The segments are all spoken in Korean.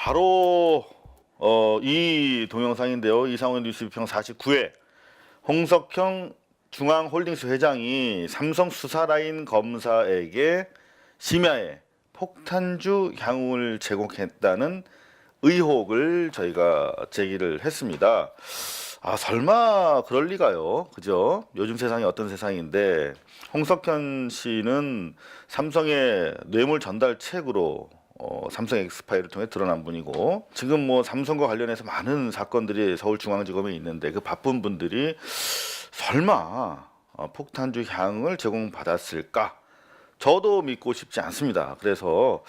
바로 이 동영상인데요. 이상훈 뉴스 비평 49회 홍석현 중앙홀딩스 회장이 삼성 수사라인 검사에게 심야에 폭탄주 향을 제공했다는 의혹을 저희가 제기를 했습니다. 설마 그럴 리가요. 그죠? 요즘 세상이 어떤 세상인데 홍석현 씨는 삼성의 뇌물 전달 책으로 삼성 엑스파일을 통해 드러난 분이고, 지금 뭐 삼성과 관련해서 많은 사건들이 서울중앙지검에 있는데 그 바쁜 분들이 설마 폭탄주 향을 제공받았을까? 저도 믿고 싶지 않습니다. 그래서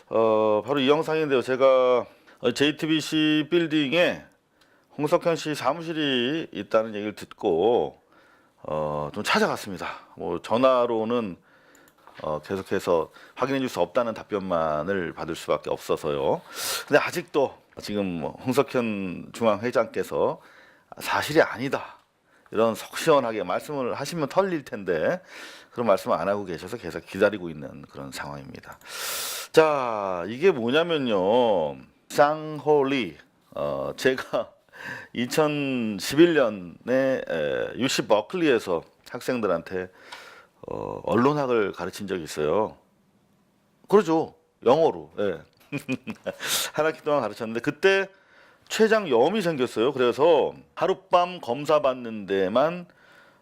바로 이 영상인데요. 제가 JTBC 빌딩에 홍석현 씨 사무실이 있다는 얘기를 듣고 좀 찾아갔습니다. 뭐 전화로는 계속해서 확인해 줄 수 없다는 답변만을 받을 수밖에 없어서요. 근데 아직도 지금 홍석현 중앙회장께서 사실이 아니다, 이런 속 시원하게 말씀을 하시면 털릴 텐데 그런 말씀을 안 하고 계셔서 계속 기다리고 있는 그런 상황입니다. 자, 이게 뭐냐면요, 쌍홀리, 제가 2011년에 UC 버클리에서 학생들한테 언론학을 가르친 적이 있어요. 그러죠, 영어로. 예. 한 학기 동안 가르쳤는데 그때 췌장염이 생겼어요. 그래서 하룻밤 검사 받는 데만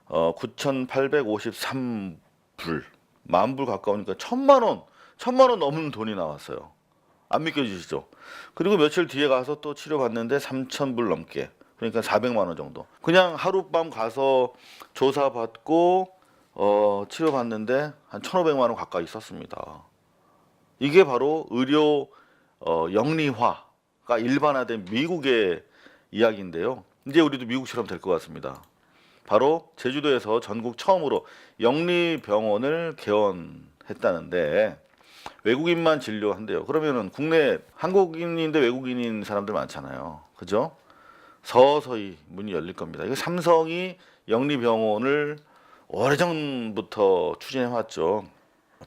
9,853불, 10,000불 가까우니까 1,000만 원 넘는 돈이 나왔어요. 안 믿겨지시죠? 그리고 며칠 뒤에 가서 또 치료받는데 3,000불 넘게, 그러니까 400만 원 정도. 그냥 하룻밤 가서 조사받고 치료받는데 한 1,500만 원 가까이 썼습니다. 이게 바로 의료 영리화가 일반화된 미국의 이야기인데요. 이제 우리도 미국처럼 될 것 같습니다. 바로 제주도에서 전국 처음으로 영리병원을 개원했다는데 외국인만 진료한대요. 그러면은 국내 한국인인데 외국인인 사람들 많잖아요. 그죠? 서서히 문이 열릴 겁니다. 이거 삼성이 영리병원을 오래전부터 추진해왔죠.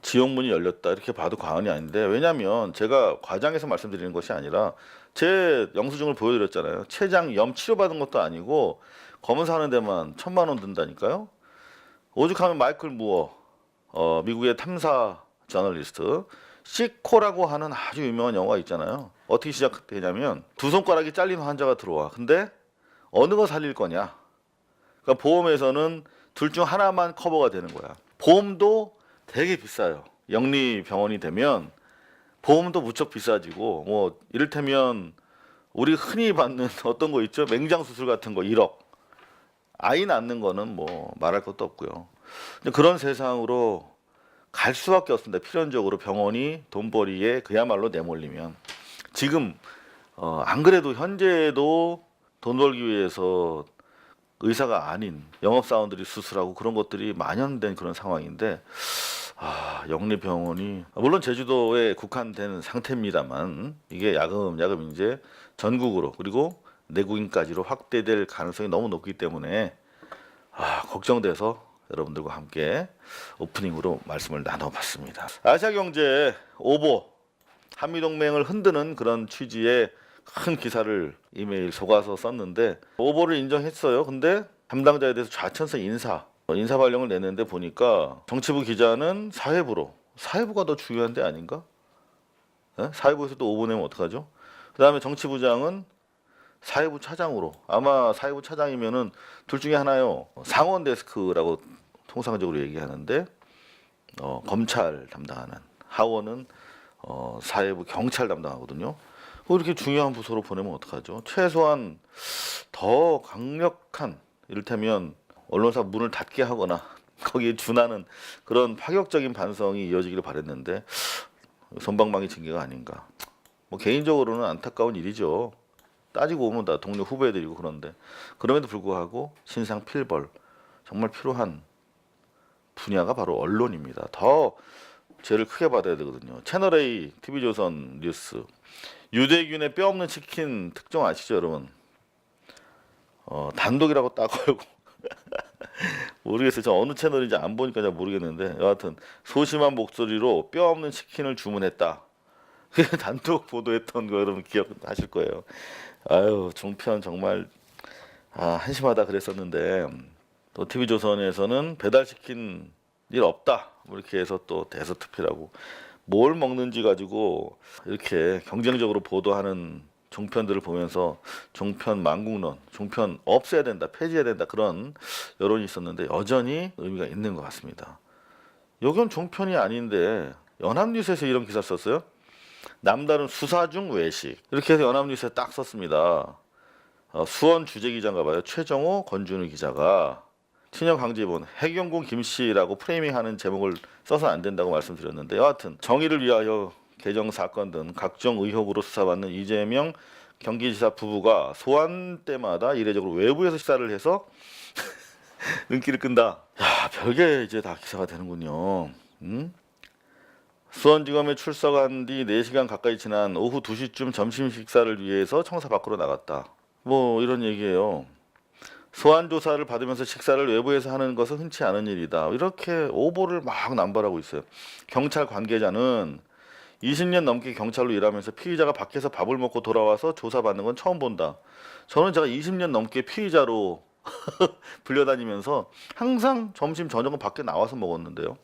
지옥문이 열렸다 이렇게 봐도 과언이 아닌데, 왜냐하면 제가 과장해서 말씀드리는 것이 아니라 제 영수증을 보여드렸잖아요. 췌장염 치료받은 것도 아니고 검사하는 데만 1,000만 원 든다니까요. 오죽하면 마이클 무어, 미국의 탐사 저널리스트, 시코라고 하는 아주 유명한 영화가 있잖아요. 어떻게 시작되냐면 두 손가락이 잘린 환자가 들어와. 근데 어느 거 살릴 거냐? 그러니까 보험에서는 둘 중 하나만 커버가 되는 거야. 보험도 되게 비싸요. 영리병원이 되면 보험도 무척 비싸지고, 뭐 이를테면 우리 흔히 받는 어떤 거 있죠? 맹장 수술 같은 거 1억. 아이 낳는 거는 뭐 말할 것도 없고요. 근데 그런 세상으로 갈 수밖에 없습니다. 필연적으로 병원이 돈벌이에 그야말로 내몰리면. 지금 안 그래도 현재도 돈 벌기 위해서 의사가 아닌 영업사원들이 수술하고 그런 것들이 만연된 그런 상황인데, 영리병원이 물론 제주도에 국한된 상태입니다만 이게 야금야금 이제 전국으로 그리고 내국인까지로 확대될 가능성이 너무 높기 때문에 걱정돼서 여러분들과 함께 오프닝으로 말씀을 나눠봤습니다. 아시아경제 오보, 한미동맹을 흔드는 그런 취지의 큰 기사를 이메일 속아서 썼는데 오보를 인정했어요. 근데 담당자에 대해서 좌천서 인사 발령을 냈는데 보니까 정치부 기자는 사회부가 더 중요한데 아닌가? 네? 사회부에서 또 오보 내면 어떡하죠? 그 다음에 정치부장은 사회부 차장으로, 아마 사회부 차장이면은 둘 중에 하나요. 상원 데스크라고 통상적으로 얘기하는데 검찰 담당하는, 하원은 사회부 경찰 담당하거든요. 이렇게 중요한 부서로 보내면 어떡하죠? 최소한 더 강력한, 이를테면 언론사 문을 닫게 하거나 거기에 준하는 그런 파격적인 반성이 이어지기를 바랬는데 선방망이 징계가 아닌가. 뭐 개인적으로는 안타까운 일이죠. 따지고 보면 다 동료 후배들이고. 그런데 그럼에도 불구하고 신상 필벌, 정말 필요한 분야가 바로 언론입니다. 더 죄를 크게 받아야 되거든요. 채널A, TV조선 뉴스, 유대균의 뼈 없는 치킨 특종 아시죠, 여러분? 단독이라고 딱 걸고 모르겠어요. 저 어느 채널인지 안 보니까 잘 모르겠는데, 여하튼 소심한 목소리로 뼈 없는 치킨을 주문했다. 단독 보도했던 거 여러분 기억하실 거예요. 아유, 종편 정말 한심하다 그랬었는데 또 TV조선에서는 배달시킨 일 없다 뭐 이렇게 해서 또 대서특필하고 뭘 먹는지 가지고 이렇게 경쟁적으로 보도하는 종편들을 보면서 종편 망국론, 종편 없애야 된다, 폐지해야 된다 그런 여론이 있었는데 여전히 의미가 있는 것 같습니다. 이건 종편이 아닌데 연합뉴스에서 이런 기사 썼어요. 남다른 수사 중 외식 이렇게 해서 연합뉴스에 딱 썼습니다. 수원 주재기자인가 봐요. 최정호, 권준우 기자가 친여 강제 입원 해경군 김씨라고 프레이밍하는 제목을 써서 안 된다고 말씀드렸는데 여하튼 정의를 위하여 개정 사건 등 각종 의혹으로 수사받는 이재명 경기지사 부부가 소환 때마다 이례적으로 외부에서 식사를 해서 눈길을 끈다. 야, 별게 이제 다 기사가 되는군요. 수원지검에 출석한 뒤 4시간 가까이 지난 오후 2시쯤 점심 식사를 위해서 청사 밖으로 나갔다. 뭐 이런 얘기예요. 소환 조사를 받으면서 식사를 외부에서 하는 것은 흔치 않은 일이다. 이렇게 오보를 막 남발하고 있어요. 경찰 관계자는 20년 넘게 경찰로 일하면서 피의자가 밖에서 밥을 먹고 돌아와서 조사받는 건 처음 본다. 저는 제가 20년 넘게 피의자로 불려다니면서 항상 점심 저녁은 밖에 나와서 먹었는데요.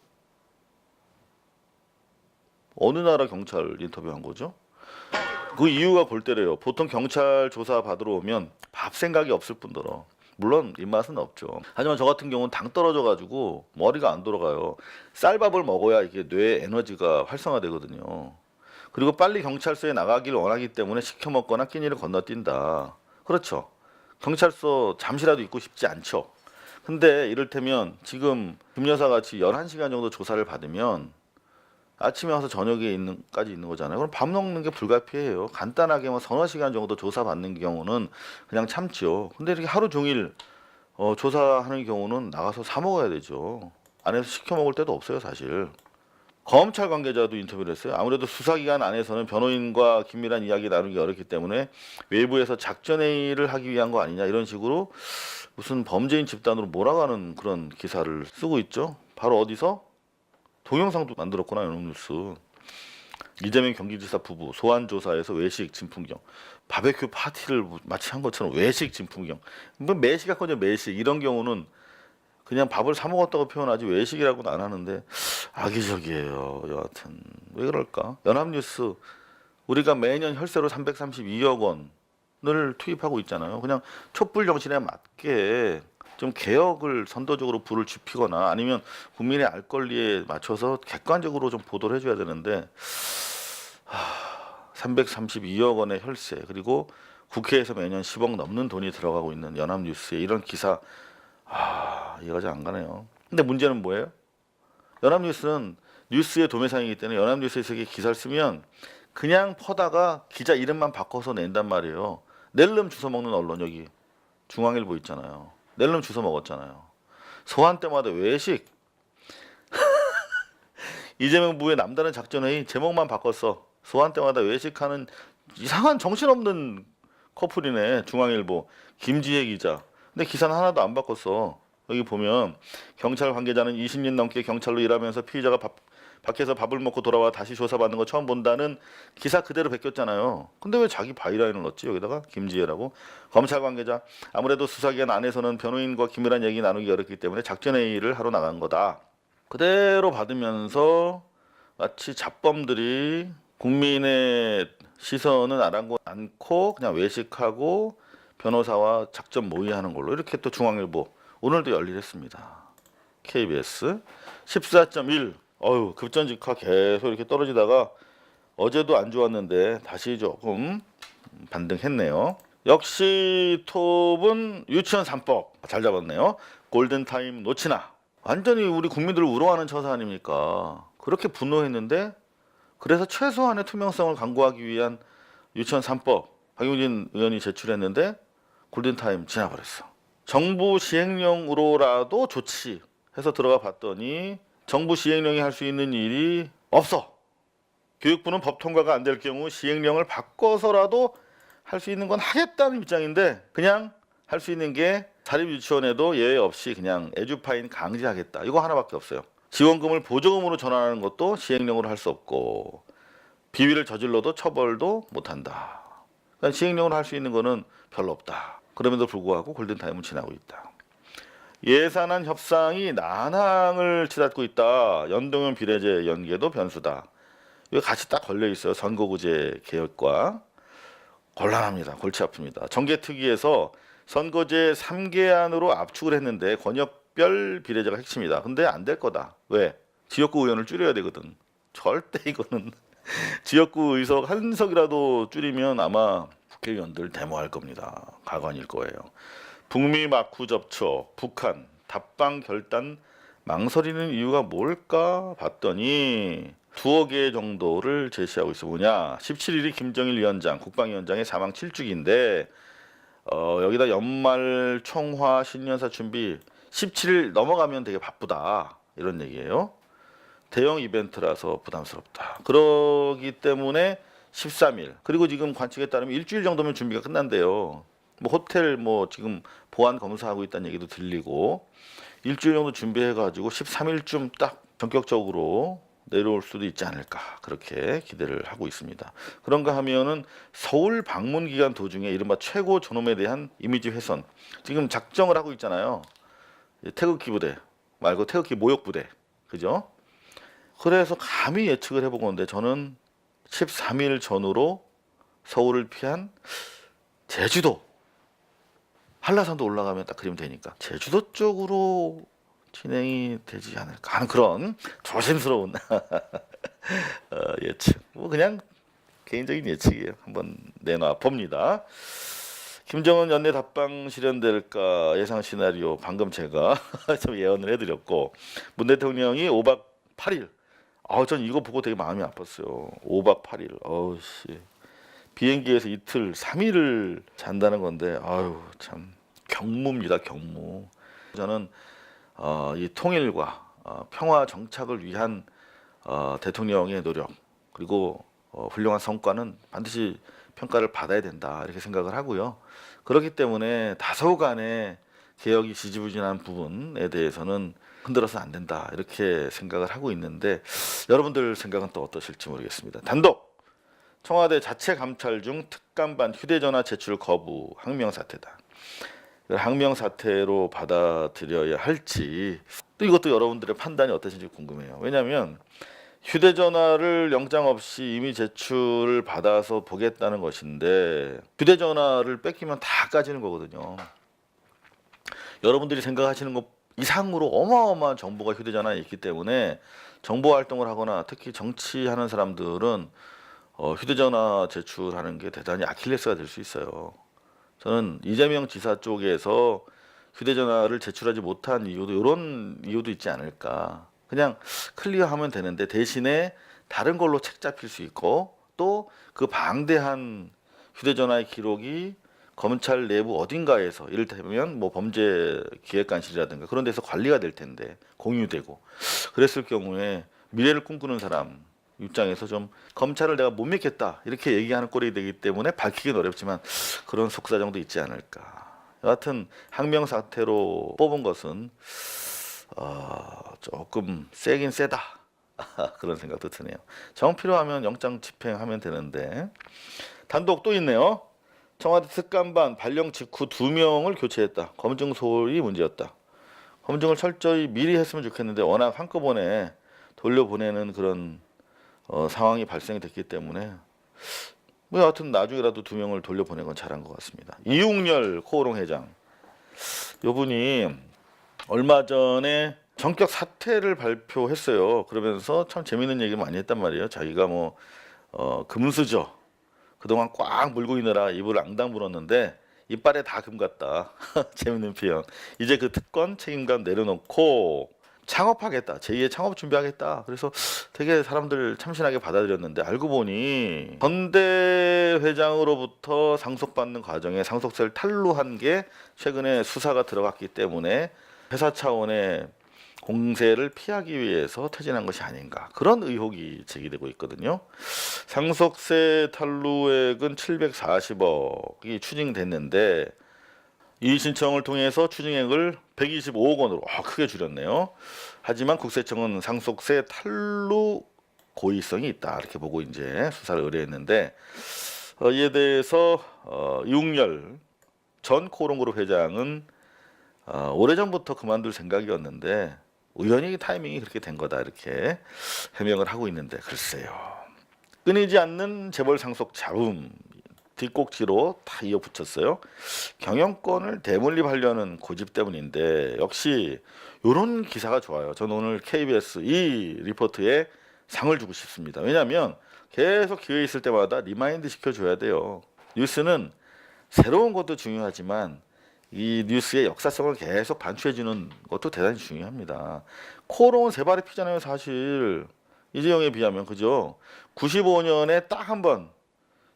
어느 나라 경찰 인터뷰한 거죠? 그 이유가 골 때려요. 보통 경찰 조사 받으러 오면 밥 생각이 없을 뿐더러 물론 입맛은 없죠. 하지만 저 같은 경우는 당 떨어져가지고 머리가 안 돌아가요. 쌀밥을 먹어야 이게 뇌 에너지가 활성화되거든요. 그리고 빨리 경찰서에 나가기를 원하기 때문에 시켜 먹거나 끼니를 건너뛴다. 그렇죠. 경찰서 잠시라도 있고 싶지 않죠. 근데 이를테면 지금 김 여사 같이 11시간 정도 조사를 받으면 아침에 와서 저녁에 까지 있는 거잖아요. 그럼 밥 먹는 게 불가피해요. 간단하게 뭐 서너 시간 정도 조사 받는 경우는 그냥 참죠. 근데 이렇게 하루 종일 조사하는 경우는 나가서 사 먹어야 되죠. 안에서 시켜 먹을 때도 없어요, 사실. 검찰 관계자도 인터뷰를 했어요. 아무래도 수사기관 안에서는 변호인과 긴밀한 이야기 나누기 어렵기 때문에 외부에서 작전회의를 하기 위한 거 아니냐 이런 식으로 무슨 범죄인 집단으로 몰아가는 그런 기사를 쓰고 있죠. 바로 어디서? 동영상도 만들었구나. 연합뉴스. 이재명 경기지사 부부 소환 조사에서 외식 진풍경, 바베큐 파티를 마치 한 것처럼 외식 진풍경. 뭐 매식하거든요. 매식 이런 경우는 그냥 밥을 사 먹었다고 표현하지 외식이라고는 안 하는데 악의적이에요. 여하튼 왜 그럴까? 연합뉴스 우리가 매년 혈세로 332억 원을 투입하고 있잖아요. 그냥 촛불 정신에 맞게 좀 개혁을 선도적으로 불을 지피거나 아니면 국민의 알 권리에 맞춰서 객관적으로 좀 보도를 해줘야 되는데 332억 원의 혈세 그리고 국회에서 매년 10억 넘는 돈이 들어가고 있는 연합뉴스에 이런 기사 이해가 잘 안 가네요. 근데 문제는 뭐예요? 연합뉴스는 뉴스의 도매상이기 때문에 연합뉴스에서 기사를 쓰면 그냥 퍼다가 기자 이름만 바꿔서 낸단 말이에요. 낼름 주워 먹는 언론 여기 중앙일보 있잖아요. 낼름 주워 먹었잖아요. 소환 때마다 외식. 이재명 부의 남다른 작전회의 제목만 바꿨어. 소환 때마다 외식하는 이상한 정신없는 커플이네. 중앙일보 김지혜 기자. 근데 기사는 하나도 안 바꿨어. 여기 보면 경찰 관계자는 20년 넘게 경찰로 일하면서 피의자가 밖에서 밥을 먹고 돌아와 다시 조사받는 거 처음 본다는 기사 그대로 베꼈잖아요. 근데 왜 자기 바이라인을 넣었지? 여기다가 김지혜라고. 검찰 관계자 아무래도 수사기관 안에서는 변호인과 긴밀한 얘기 나누기 어렵기 때문에 작전회의를 하러 나간 거다. 그대로 받으면서 마치 잡범들이 국민의 시선은 않고 그냥 외식하고 변호사와 작전 모의하는 걸로 이렇게 또 중앙일보 오늘도 열일했습니다. KBS 14.1 급전직하 계속 이렇게 떨어지다가 어제도 안 좋았는데 다시 조금 반등했네요. 역시 톱은 유치원 3법 잘 잡았네요. 골든타임 놓치나 완전히 우리 국민들을 우롱하는 처사 아닙니까? 그렇게 분노했는데 그래서 최소한의 투명성을 강구하기 위한 유치원 3법 박용진 의원이 제출했는데 골든타임 지나버렸어. 정부 시행령으로라도 좋지 해서 들어가 봤더니 정부 시행령이 할 수 있는 일이 없어. 교육부는 법 통과가 안 될 경우 시행령을 바꿔서라도 할 수 있는 건 하겠다는 입장인데 그냥 할 수 있는 게 사립유치원에도 예외 없이 그냥 에듀파인 강제하겠다. 이거 하나밖에 없어요. 지원금을 보조금으로 전환하는 것도 시행령으로 할 수 없고 비위를 저질러도 처벌도 못한다. 그러니까 시행령으로 할 수 있는 거는 별로 없다. 그럼에도 불구하고 골든타임은 지나고 있다. 예산안 협상이 난항을 치닫고 있다. 연동형 비례제 연계도 변수다. 이거 같이 딱 걸려 있어요. 선거구제 개혁과. 곤란합니다. 골치 아픕니다. 정개특위에서 선거제 3개안으로 압축을 했는데 권역별 비례제가 핵심이다. 근데 안 될 거다. 왜? 지역구 의원을 줄여야 되거든. 절대 이거는 지역구 의석 한 석이라도 줄이면 아마 국회의원들 데모할 겁니다. 가관일 거예요. 북미 마쿠 접촉, 북한 답방 결단 망설이는 이유가 뭘까 봤더니 두어 개 정도를 제시하고 있어. 뭐냐? 17일이 김정일 위원장, 국방위원장의 사망 7주기인데 여기다 연말 총화 신년사 준비 17일 넘어가면 되게 바쁘다. 이런 얘기예요. 대형 이벤트라서 부담스럽다. 그러기 때문에 13일. 그리고 지금 관측에 따르면 일주일 정도면 준비가 끝난대요. 뭐 호텔 뭐 지금 보안 검사하고 있다는 얘기도 들리고 일주일 정도 준비해가지고 13일쯤 딱 전격적으로 내려올 수도 있지 않을까 그렇게 기대를 하고 있습니다. 그런가 하면은 서울 방문 기간 도중에 이른바 최고 존엄에 대한 이미지 훼손 지금 작정을 하고 있잖아요. 태극기 부대 말고 태극기 모욕 부대 그죠? 그래서 감히 예측을 해본 건데 저는 13일 전후로 서울을 피한 제주도 한라산도 올라가면 딱 그리면 되니까 제주도 쪽으로 진행이 되지 않을까 하는 그런 조심스러운 예측. 뭐 그냥 개인적인 예측이에요. 한번 내놔 봅니다. 김정은 연내 답방 실현될까 예상 시나리오 방금 제가 좀 예언을 해드렸고 문 대통령이 5박 8일. 전 이거 보고 되게 마음이 아팠어요. 5박 8일. 씨. 비행기에서 이틀 3일을 잔다는 건데 참 경무입니다. 경무. 저는 이 통일과 평화 정착을 위한 대통령의 노력 그리고 훌륭한 성과는 반드시 평가를 받아야 된다 이렇게 생각을 하고요. 그렇기 때문에 다소간의 개혁이 지지부진한 부분에 대해서는 흔들어서는 안 된다 이렇게 생각을 하고 있는데 여러분들 생각은 또 어떠실지 모르겠습니다. 단독 청와대 자체 감찰 중 특감반 휴대전화 제출 거부 항명 사태다. 항명 사태로 받아들여야 할지 또 이것도 여러분들의 판단이 어떠신지 궁금해요. 왜냐하면 휴대전화를 영장 없이 이미 제출을 받아서 보겠다는 것인데 휴대전화를 뺏기면 다 까지는 거거든요. 여러분들이 생각하시는 것 이상으로 어마어마한 정보가 휴대전화에 있기 때문에 정보 활동을 하거나 특히 정치하는 사람들은 휴대전화 제출하는 게 대단히 아킬레스가 될 수 있어요. 저는 이재명 지사 쪽에서 휴대전화를 제출하지 못한 이유도 이런 이유도 있지 않을까. 그냥 클리어하면 되는데 대신에 다른 걸로 책 잡힐 수 있고 또 그 방대한 휴대전화의 기록이 검찰 내부 어딘가에서 이를테면 뭐 범죄기획관실이라든가 그런 데서 관리가 될 텐데 공유되고 그랬을 경우에 미래를 꿈꾸는 사람 입장에서 좀 검찰을 내가 못 믿겠다 이렇게 얘기하는 꼴이 되기 때문에 밝히긴 어렵지만 그런 속사정도 있지 않을까. 여하튼 항명 사태로 뽑은 것은 조금 세긴 세다 그런 생각도 드네요. 정 필요하면 영장 집행하면 되는데 단독 또 있네요. 청와대 특감반 발령 직후 2명을 교체했다. 검증 소홀이 문제였다. 검증을 철저히 미리 했으면 좋겠는데 워낙 한꺼번에 돌려보내는 그런 상황이 발생이 됐기 때문에 뭐 여하튼 나중에라도 2명을 돌려보낸 건 잘한 것 같습니다. 이웅렬 코오롱 회장 이분이 얼마 전에 전격 사퇴를 발표했어요. 그러면서 참 재밌는 얘기를 많이 했단 말이에요. 자기가 뭐 금수저 그동안 꽉 물고 있느라 입을 앙당 물었는데 이빨에 다 금 같다. 재밌는 표현. 이제 그 특권 책임감 내려놓고 창업하겠다. 제2의 창업 준비하겠다. 그래서 되게 사람들 참신하게 받아들였는데 알고 보니 전대 회장으로부터 상속받는 과정에 상속세를 탈루한 게 최근에 수사가 들어갔기 때문에 회사 차원의 공세를 피하기 위해서 퇴진한 것이 아닌가 그런 의혹이 제기되고 있거든요. 상속세 탈루액은 740억이 추징됐는데 이 신청을 통해서 추징액을 125억 원으로 크게 줄였네요. 하지만 국세청은 상속세 탈루 고의성이 있다 이렇게 보고 이제 수사를 의뢰했는데 이에 대해서 이웅렬 전 코오롱그룹 회장은 오래전부터 그만둘 생각이었는데 우연히 타이밍이 그렇게 된 거다 이렇게 해명을 하고 있는데 글쎄요. 끊이지 않는 재벌 상속 잡음 뒷꼭지로 다 이어붙였어요. 경영권을 대물림하려는 고집 때문인데 역시 이런 기사가 좋아요. 저는 오늘 KBS 이 리포트에 상을 주고 싶습니다. 왜냐하면 계속 기회 있을 때마다 리마인드 시켜줘야 돼요. 뉴스는 새로운 것도 중요하지만 이 뉴스의 역사성을 계속 반추해주는 것도 대단히 중요합니다. 코오롱은 세 발의 피잖아요. 사실 이재용에 비하면 그죠. 95년에 딱 한 번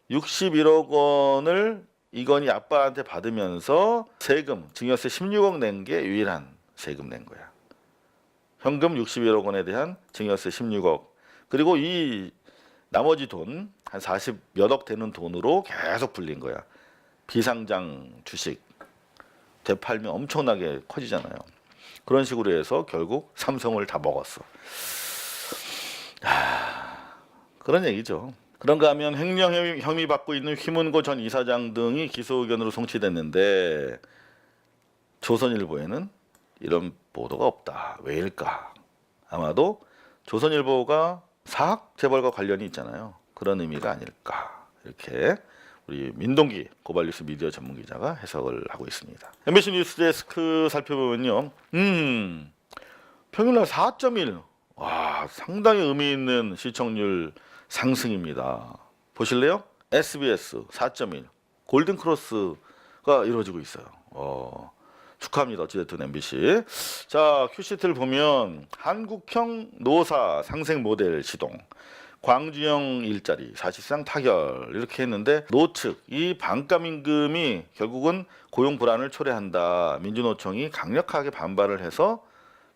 61억 원을 이건희 아빠한테 받으면서 세금 증여세 16억 낸 게 유일한 세금 낸 거야. 현금 61억 원에 대한 증여세 16억 그리고 이 나머지 돈 한 40몇 억 되는 돈으로 계속 불린 거야. 비상장 주식 되팔면 엄청나게 커지잖아요. 그런 식으로 해서 결국 삼성을 다 먹었어. 그런 얘기죠. 그런가 하면 횡령 혐의 받고 있는 휘문고 전 이사장 등이 기소 의견으로 송치됐는데 조선일보에는 이런 보도가 없다. 왜일까? 아마도 조선일보가 사학 재벌과 관련이 있잖아요. 그런 의미가 아닐까. 이렇게 우리 민동기 고발뉴스 미디어 전문 기자가 해석을 하고 있습니다. MBC 뉴스데스크 살펴보면요. 평일날 4.1. 와, 상당히 의미 있는 시청률 상승입니다. 보실래요? SBS 4.1. 골든크로스가 이루어지고 있어요. 축하합니다. 어찌됐든 MBC. 자, 큐시트를 보면 한국형 노사 상생 모델 시동. 광주형 일자리 사실상 타결 이렇게 했는데 노측 이 반감 임금이 결국은 고용 불안을 초래한다. 민주노총이 강력하게 반발을 해서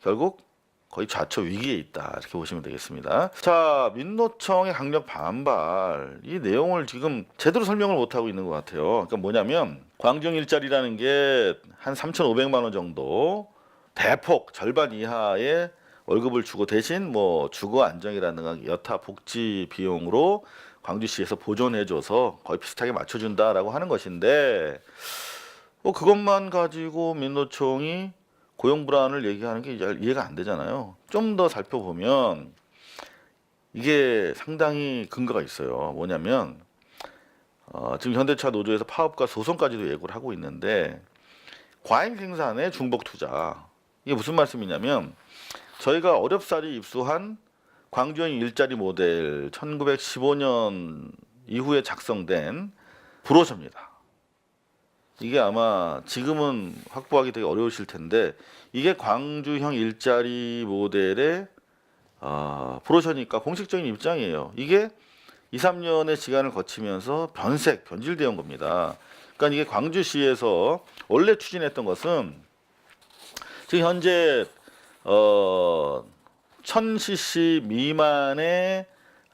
결국 거의 좌초 위기에 있다 이렇게 보시면 되겠습니다. 자, 민노총의 강력 반발 이 내용을 지금 제대로 설명을 못 하고 있는 것 같아요. 그러니까 뭐냐면 광주형 일자리라는 게 한 3,500만 원 정도 대폭 절반 이하의 월급을 주고 대신 뭐 주거 안정이라든가 여타 복지 비용으로 광주시에서 보존해줘서 거의 비슷하게 맞춰준다라고 하는 것인데 그것만 가지고 민노총이 고용 불안을 얘기하는 게 이해가 안 되잖아요. 좀 더 살펴보면 이게 상당히 근거가 있어요. 뭐냐면 지금 현대차 노조에서 파업과 소송까지도 예고를 하고 있는데 과잉 생산의 중복 투자 이게 무슨 말씀이냐면 저희가 어렵사리 입수한 광주형 일자리 모델 1915년 이후에 작성된 브로셔입니다. 이게 아마 지금은 확보하기 되게 어려우실 텐데 이게 광주형 일자리 모델의 브로셔니까 공식적인 입장이에요. 이게 2, 3년의 시간을 거치면서 변질되어 온 겁니다. 그러니까 이게 광주시에서 원래 추진했던 것은 지금 현재 1000cc 미만의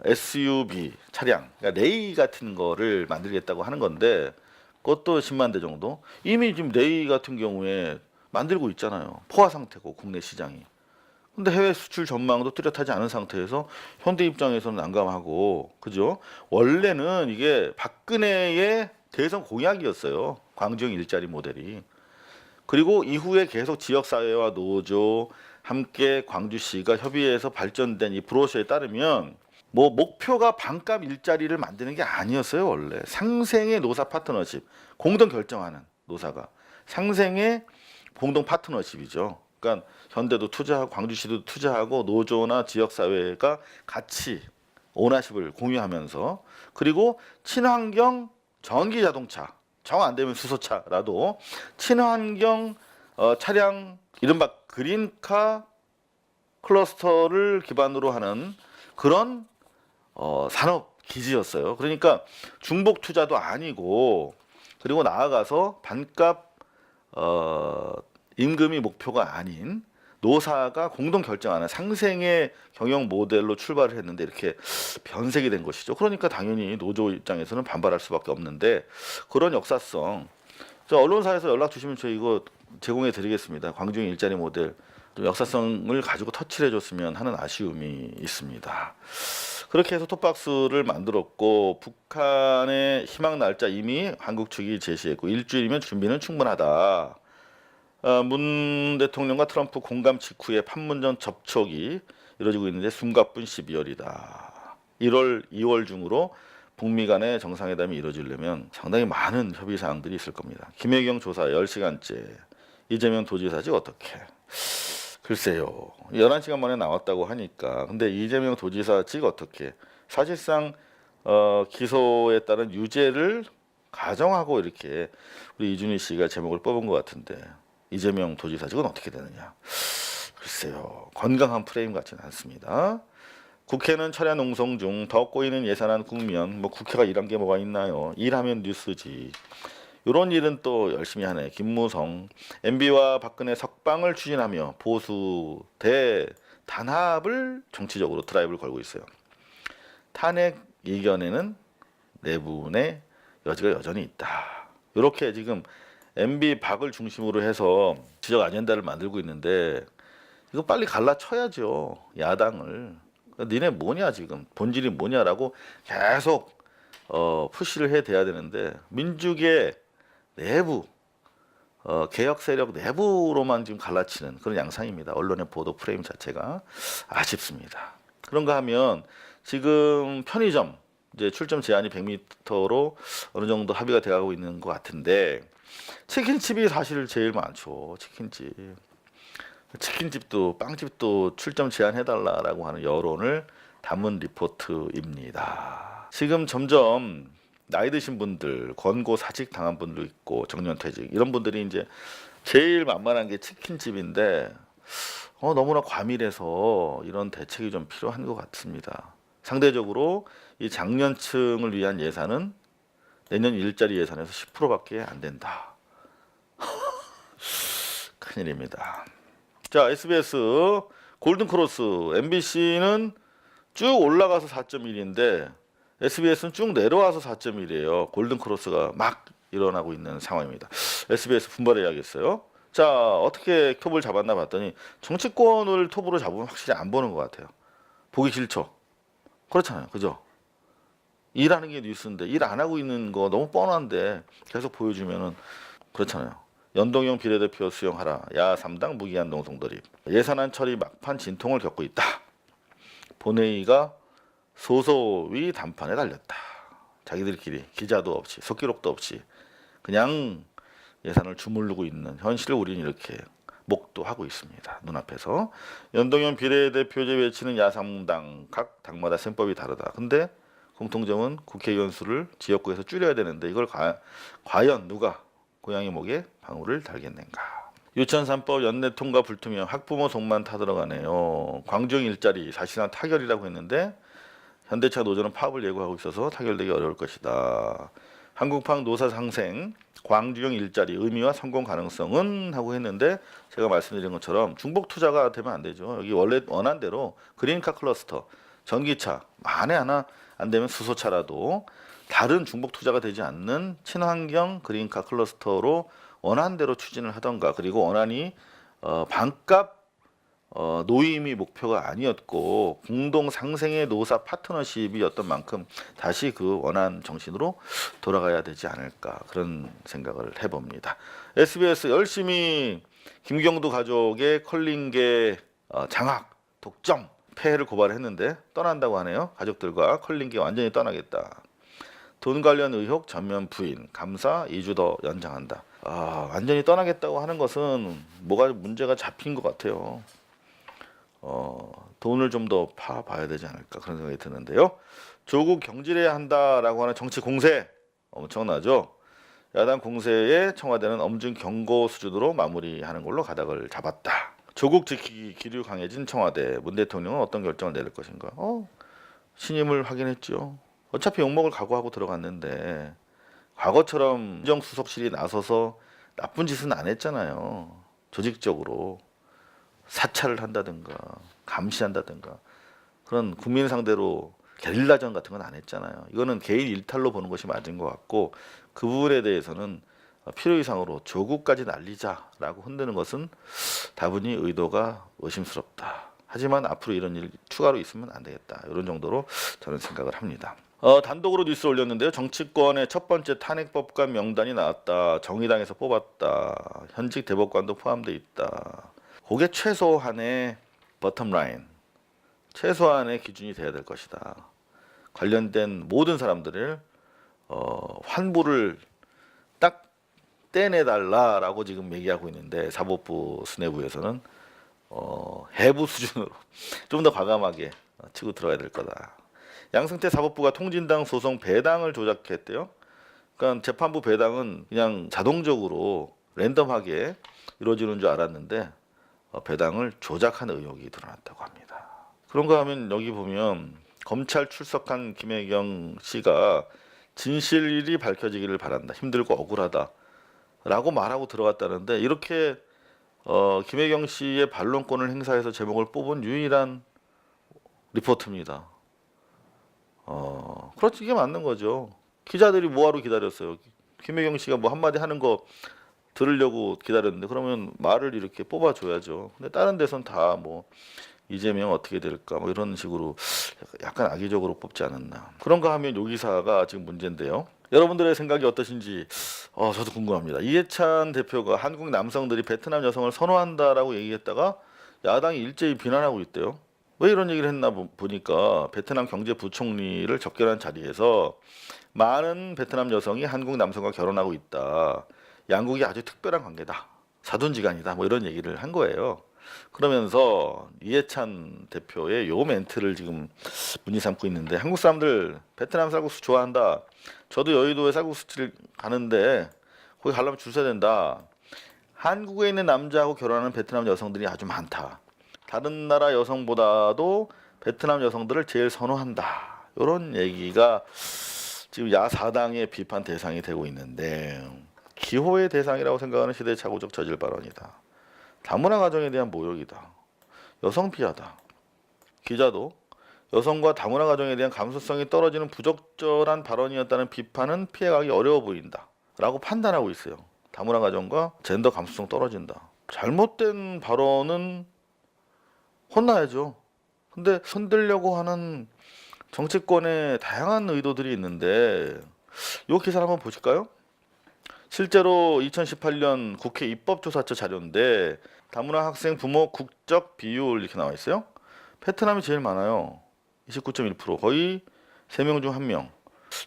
SUV 차량, 그러니까 레이 같은 거를 만들겠다고 하는 건데 그것도 10만 대 정도. 이미 지금 레이 같은 경우에 만들고 있잖아요. 포화 상태고 국내 시장이. 근데 해외 수출 전망도 뚜렷하지 않은 상태에서 현대 입장에서는 난감하고 그죠? 원래는 이게 박근혜의 대선 공약이었어요. 광주형 일자리 모델이. 그리고 이후에 계속 지역사회와 노조 함께 광주시가 협의해서 발전된 이 브로셔에 따르면 뭐 목표가 반값 일자리를 만드는 게 아니었어요. 원래 상생의 노사 파트너십 공동 결정하는 노사가 상생의 공동 파트너십이죠. 그러니까 현대도 투자하고 광주시도 투자하고 노조나 지역사회가 같이 오너십을 공유하면서 그리고 친환경 전기 자동차 정 안 되면 수소차라도 친환경 차량 이른바 그린카 클러스터를 기반으로 하는 그런 산업 기지였어요. 그러니까 중복 투자도 아니고 그리고 나아가서 반값 임금이 목표가 아닌 노사가 공동 결정하는 상생의 경영 모델로 출발을 했는데 이렇게 변색이 된 것이죠. 그러니까 당연히 노조 입장에서는 반발할 수밖에 없는데 그런 역사성. 언론사에서 연락 주시면 저희 이거 제공해 드리겠습니다. 광주형 일자리 모델 좀 역사성을 가지고 터치를 해줬으면 하는 아쉬움이 있습니다. 그렇게 해서 톱박스를 만들었고 북한의 희망 날짜 이미 한국 측이 제시했고 일주일이면 준비는 충분하다. 문 대통령과 트럼프 공감 직후에 판문점 접촉이 이루어지고 있는데 숨가쁜 12월이다. 1월, 2월 중으로 북미 간의 정상회담이 이루어지려면 상당히 많은 협의 사항들이 있을 겁니다. 김혜경 조사 10시간째, 이재명 도지사직 어떻게? 글쎄요. 11시간 만에 나왔다고 하니까. 근데 이재명 도지사직 어떻게? 사실상 기소에 따른 유죄를 가정하고 이렇게 우리 이준희 씨가 제목을 뽑은 것 같은데 이재명 도지사직은 어떻게 되느냐? 글쎄요. 건강한 프레임 같지는 않습니다. 국회는 철야 농성 중 더 꼬이는 예산안 국면. 뭐 국회가 일한 게 뭐가 있나요? 일하면 뉴스지. 이런 일은 또 열심히 하네. 김무성. MB와 박근혜 석방을 추진하며 보수 대단합을 정치적으로 드라이브를 걸고 있어요. 탄핵 이견에는 내분의 여지가 여전히 있다. 이렇게 지금 MB 박을 중심으로 해서 지적 아젠다를 만들고 있는데 이거 빨리 갈라쳐야죠. 야당을. 니네 뭐냐 지금 본질이 뭐냐라고 계속 푸시를 해대야 되는데 민주계 내부 개혁 세력 내부로만 지금 갈라치는 그런 양상입니다. 언론의 보도 프레임 자체가 아쉽습니다. 그런가 하면 지금 편의점 이제 출점 제한이 100m로 어느 정도 합의가 돼가고 있는 것 같은데 치킨집이 사실 제일 많죠. 치킨집도 빵집도 출점 제한해달라라고 하는 여론을 담은 리포트입니다. 지금 점점 나이 드신 분들, 권고 사직 당한 분도 있고 정년퇴직 이런 분들이 이제 제일 만만한 게 치킨집인데 너무나 과밀해서 이런 대책이 좀 필요한 것 같습니다. 상대적으로 이 장년층을 위한 예산은 내년 일자리 예산에서 10%밖에 안 된다. 큰일입니다. 자, SBS 골든크로스 MBC는 쭉 올라가서 4.1인데 SBS는 쭉 내려와서 4.1이에요. 골든크로스가 막 일어나고 있는 상황입니다. SBS 분발해야겠어요. 자, 어떻게 톱을 잡았나 봤더니 정치권을 톱으로 잡으면 확실히 안 보는 것 같아요. 보기 싫죠. 그렇잖아요. 그죠? 일하는 게 뉴스인데 일 안 하고 있는 거 너무 뻔한데 계속 보여주면은 그렇잖아요. 연동형 비례대표 수용하라. 야 3당 무기한 농성 돌입. 예산안 처리 막판 진통을 겪고 있다. 본회의가 소소위 단판에 달렸다. 자기들끼리 기자도 없이 속기록도 없이 그냥 예산을 주물르고 있는 현실을 우리는 이렇게 목도하고 있습니다. 눈앞에서. 연동형 비례대표제 외치는 야3당 각 당마다 셈법이 다르다. 근데 공통점은 국회의원 수를 지역구에서 줄여야 되는데 이걸 과연 누가 고양이 목에 방울을 달겠는가. 유치원 3법 연내 통과 불투명 학부모 속만 타들어가네요. 광주형 일자리 사실상 타결이라고 했는데 현대차 노조는 파업을 예고하고 있어서 타결되기 어려울 것이다. 한국판 노사 상생 광주형 일자리 의미와 성공 가능성은 하고 했는데 제가 말씀드린 것처럼 중복 투자가 되면 안 되죠. 여기 원래 원한 대로 그린카 클러스터 전기차 만에 하나 안 되면 수소차라도 다른 중복 투자가 되지 않는 친환경 그린카 클러스터로 원안대로 추진을 하던가. 그리고 원안이 반값 노임이 목표가 아니었고 공동 상생의 노사 파트너십이었던 만큼 다시 그 원안 정신으로 돌아가야 되지 않을까 그런 생각을 해봅니다. SBS 열심히 김경두 가족의 컬링계 장악 독점 폐해를 고발했는데 떠난다고 하네요. 가족들과 컬링계 완전히 떠나겠다. 돈 관련 의혹 전면 부인, 감사 2주 더 연장한다. 완전히 떠나겠다고 하는 것은 뭐가 문제가 잡힌 것 같아요. 돈을 좀 더 파봐야 되지 않을까 그런 생각이 드는데요. 조국 경질해야 한다라고 하는 정치 공세 엄청나죠. 야당 공세에 청와대는 엄중 경고 수준으로 마무리하는 걸로 가닥을 잡았다. 조국 지키기 기류 강해진 청와대. 문 대통령은 어떤 결정을 내릴 것인가. 신임을 확인했죠. 어차피 욕먹을 각오하고 들어갔는데 과거처럼 민정수석실이 나서서 나쁜 짓은 안 했잖아요. 조직적으로 사찰을 한다든가 감시한다든가 그런 국민 상대로 게릴라전 같은 건 안 했잖아요. 이거는 개인 일탈로 보는 것이 맞은 것 같고 그 부분에 대해서는 필요 이상으로 조국까지 날리자라고 흔드는 것은 다분히 의도가 의심스럽다. 하지만 앞으로 이런 일 추가로 있으면 안 되겠다. 이런 정도로 저는 생각을 합니다. 단독으로 뉴스를 올렸는데요. 정치권의 첫 번째 탄핵법관 명단이 나왔다. 정의당에서 뽑았다. 현직 대법관도 포함되어 있다. 그게 최소한의 버텀라인, 최소한의 기준이 돼야 될 것이다. 관련된 모든 사람들을 환부를 딱 떼내달라라고 지금 얘기하고 있는데 사법부 수뇌부에서는 해부 수준으로 좀 더 과감하게 치고 들어가야 될 거다. 양승태 사법부가 통진당 소송 배당을 조작했대요. 그러니까 재판부 배당은 그냥 자동적으로 랜덤하게 이루어지는 줄 알았는데 배당을 조작한 의혹이 드러났다고 합니다. 그런가 하면 여기 보면 검찰 출석한 김혜경 씨가 진실이 밝혀지기를 바란다. 힘들고 억울하다. 라고 말하고 들어갔다는데 이렇게 김혜경 씨의 반론권을 행사해서 제목을 뽑은 유일한 리포트입니다. 그렇지, 이게 맞는 거죠. 기자들이 뭐하러 기다렸어요. 김혜경 씨가 뭐 한마디 하는 거 들으려고 기다렸는데 그러면 말을 이렇게 뽑아줘야죠. 근데 다른 데선 다 뭐 이재명 어떻게 될까 뭐 이런 식으로 약간 악의적으로 뽑지 않았나. 그런가 하면 요 기사가 지금 문제인데요. 여러분들의 생각이 어떠신지 저도 궁금합니다. 이해찬 대표가 한국 남성들이 베트남 여성을 선호한다라고 얘기했다가 야당이 일제히 비난하고 있대요. 왜 이런 얘기를 했나 보니까 베트남 경제부총리를 접견한 자리에서 많은 베트남 여성이 한국 남성과 결혼하고 있다. 양국이 아주 특별한 관계다. 사돈지간이다. 뭐 이런 얘기를 한 거예요. 그러면서 이해찬 대표의 요 멘트를 지금 문의 삼고 있는데 한국 사람들 베트남 쌀국수 좋아한다. 저도 여의도에 쌀국수집 가는데 거기 가려면 줄 서야 된다. 한국에 있는 남자하고 결혼하는 베트남 여성들이 아주 많다. 다른 나라 여성보다도 베트남 여성들을 제일 선호한다. 이런 얘기가 지금 야사당의 비판 대상이 되고 있는데 기호의 대상이라고 생각하는 시대착오적 저질 발언이다. 다문화 가정에 대한 모욕이다. 여성 비하다. 기자도 여성과 다문화 가정에 대한 감수성이 떨어지는 부적절한 발언이었다는 비판은 피해가기 어려워 보인다. 라고 판단하고 있어요. 다문화 가정과 젠더 감수성 떨어진다. 잘못된 발언은 혼나야죠. 근데 손들려고 하는 정치권의 다양한 의도들이 있는데 이 기사를 한번 보실까요? 실제로 2018년 국회 입법조사처 자료인데 다문화 학생 부모 국적 비율 이렇게 나와 있어요. 베트남이 제일 많아요. 29.1%. 거의 3명 중 1명.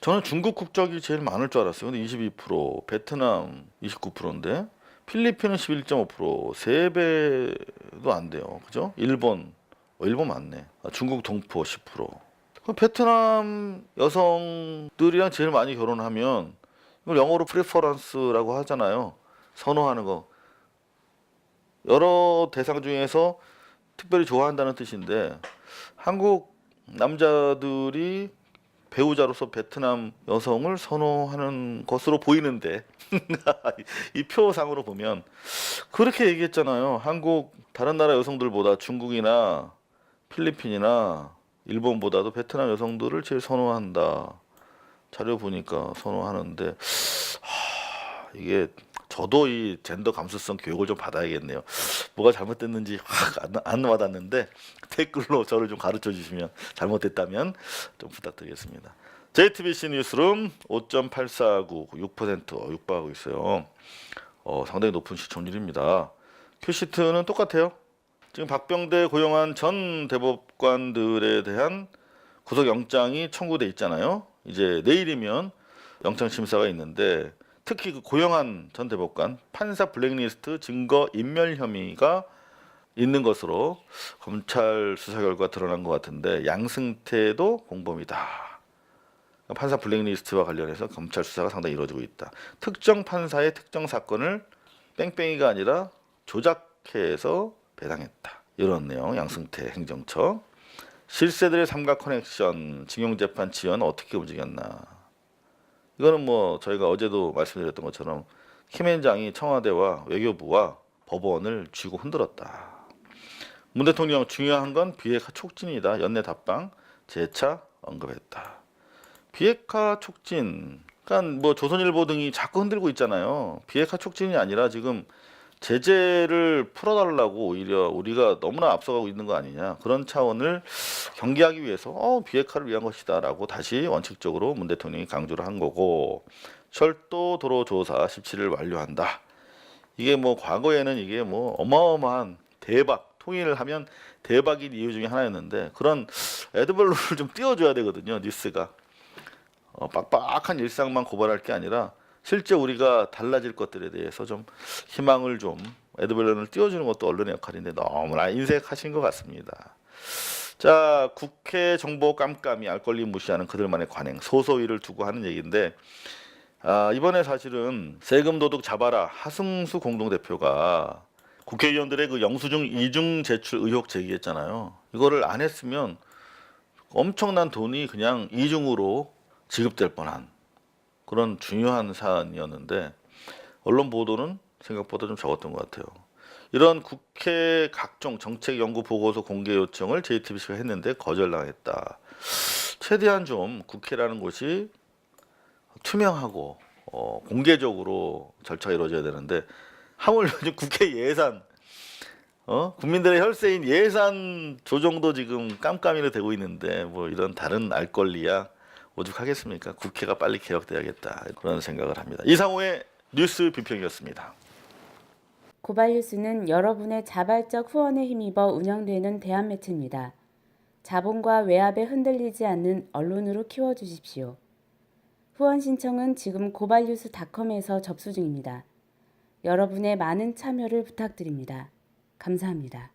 저는 중국 국적이 제일 많을 줄 알았어요. 근데 22%, 베트남 29%인데 필리핀은 11.5%, 3배도 안 돼요. 그죠? 일본 맞네. 중국 동포 10%. 그럼 베트남 여성들이랑 제일 많이 결혼하면 이걸 영어로 프리퍼런스라고 하잖아요. 선호하는 거. 여러 대상 중에서 특별히 좋아한다는 뜻인데 한국 남자들이 배우자로서 베트남 여성을 선호하는 것으로 보이는데 이 표상으로 보면 그렇게 얘기했잖아요. 한국 다른 나라 여성들보다 중국이나 필리핀이나 일본보다도 베트남 여성들을 제일 선호한다. 자료 보니까 선호하는데 이게 저도 이 젠더 감수성 교육을 좀 받아야겠네요. 뭐가 잘못됐는지 확 안 와닿는데 댓글로 저를 좀 가르쳐 주시면 잘못됐다면 좀 부탁드리겠습니다. JTBC 뉴스룸 5.849 6% 육박하고 있어요. 상당히 높은 시청률입니다. 큐시트는 똑같아요. 지금 박병대 고용한 전 대법관들에 대한 구속영장이 청구돼 있잖아요. 이제 내일이면 영장 심사가 있는데 특히 그 고용한 전 대법관 판사 블랙리스트 증거 인멸 혐의가 있는 것으로 검찰 수사 결과 드러난 것 같은데 양승태도 공범이다. 판사 블랙리스트와 관련해서 검찰 수사가 상당히 이루어지고 있다. 특정 판사의 특정 사건을 뺑뺑이가 아니라 조작해서 배당했다. 이런 내용 양승태 행정처. 실세들의 삼각 커넥션 징용재판 지연 어떻게 움직였나. 이거는 뭐 저희가 어제도 말씀드렸던 것처럼 김앤장이 청와대와 외교부와 법원을 쥐고 흔들었다. 문 대통령 중요한 건 비핵화 촉진이다. 연내 답방 재차 언급했다. 비핵화 촉진, 그러니까 뭐 조선일보 등이 자꾸 흔들고 있잖아요. 비핵화 촉진이 아니라 지금 제재를 풀어달라고 오히려 우리가 너무나 앞서가고 있는 거 아니냐, 그런 차원을 경계하기 위해서 비핵화를 위한 것이다라고 다시 원칙적으로 문 대통령이 강조를 한 거고, 철도 도로 조사 17일 완료한다. 이게 뭐 과거에는 이게 뭐 어마어마한 대박, 통일을 하면 대박인 이유 중에 하나였는데, 그런 에드벌룬을 좀 띄워줘야 되거든요. 뉴스가 빡빡한 일상만 고발할 게 아니라 실제 우리가 달라질 것들에 대해서 좀 희망을 좀 에드벌룬을 띄워주는 것도 언론의 역할인데 너무나 인색하신 것 같습니다. 자, 국회 정보 깜깜이, 알 권리 무시하는 그들만의 관행, 소소위를 두고 하는 얘기인데, 이번에 사실은 세금 도둑 잡아라 하승수 공동대표가 국회의원들의 그 영수증 이중 제출 의혹 제기했잖아요. 이거를 안 했으면 엄청난 돈이 그냥 이중으로 지급될 뻔한 그런 중요한 사안이었는데, 언론 보도는 생각보다 좀 적었던 것 같아요. 이런 국회 각종 정책 연구 보고서 공개 요청을 JTBC가 했는데 거절당했다. 최대한 좀 국회라는 곳이 투명하고 공개적으로 절차가 이루어져야 되는데, 하물며 요즘 국회 예산, 국민들의 혈세인 예산 조정도 지금 깜깜이로 되고 있는데 뭐 이런 다른 알 권리야 오죽하겠습니까? 국회가 빨리 개혁돼야겠다, 그런 생각을 합니다. 이상호의 뉴스 비평이었습니다. 고발뉴스는 여러분의 자발적 후원에 힘입어 운영되는 대한매체입니다. 자본과 외압에 흔들리지 않는 언론으로 키워주십시오. 후원 신청은 지금 고발뉴스닷컴에서 접수 중입니다. 여러분의 많은 참여를 부탁드립니다. 감사합니다.